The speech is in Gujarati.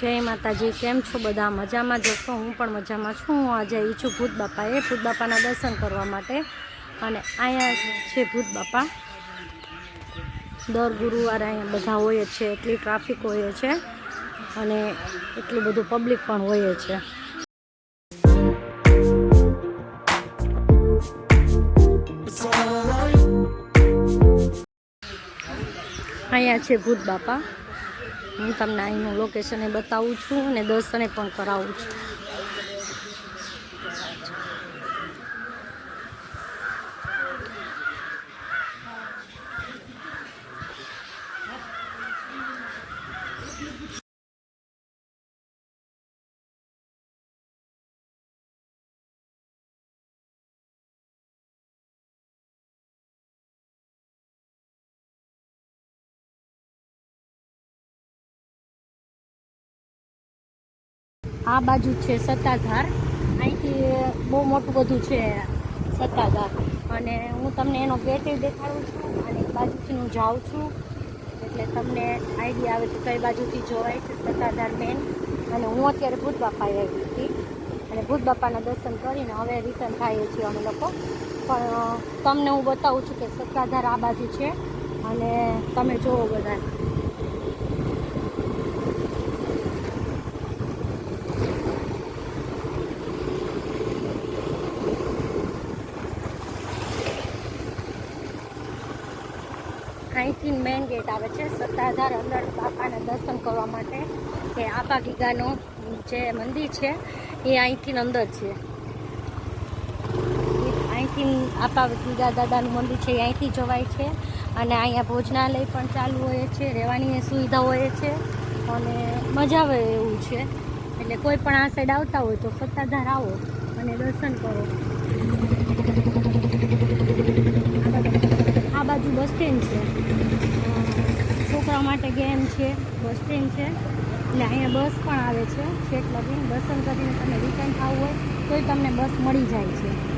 જય માતાજી, કેમ છો બધા? મજામાં જશો? હું પણ મજામાં છું. હું આજે આવી છું ભૂત બાપાના દર્શન કરવા માટે. અને અહીંયા છે ભૂત બાપા. દર ગુરુવારે અહીંયા બધા હોય છે, એટલી ટ્રાફિક હોય છે અને એટલું બધું પબ્લિક પણ હોય છે. અહીંયા છે ભૂત બાપા. હું તમને અહીંનું લોકેશન બતાવું છું અને દર્શને પણ કરાવું છું. આ બાજુ છે સત્તાધાર. અહીંથી બહુ મોટું બધું છે સત્તાધાર, અને હું તમને એનો ગેટ દેખાડું છું અને એ બાજુથી હું જાઉં છું, એટલે તમને આઈડિયા આવે કે કઈ બાજુથી જોવાય છે સત્તાધાર મેન. અને હું અત્યારે ભૂત બાપાએ આવી હતી અને ભૂત બાપાના દર્શન કરીને હવે રિટર્ન થઈએ છીએ અમે લોકો. પણ તમને હું બતાવું છું કે સત્તાધાર આ બાજુ છે અને તમે જુઓ બધા. અહીંથી મેઇન ગેટ આવે છે સત્તાધાર અંદર બાપાના દર્શન કરવા માટે. કે આપા ગીગાનું જે મંદિર છે એ અહીંથી અંદર છે. અહીંથી આપા ગીગા દાદાનું મંદિર છે એ અહીંથી જવાય છે. અને અહીંયા ભોજનાલય પણ ચાલુ હોય છે, રહેવાની સુવિધા હોય છે અને મજા આવે એવું છે. એટલે કોઈ પણ આ સાઈડ આવતા હોય તો સત્તાધાર આવો અને દર્શન કરો. આ બાજુ બસ સ્ટેન્ડ છે, છોકરા માટે ગેમ છે, બસ સ્ટેન્ડ છે. એટલે અહીંયા બસ પણ આવે છે. છેક લગીને દર્શન કરીને તમે રિટર્ન થવું હોય તોય તમને બસ મળી જાય છે.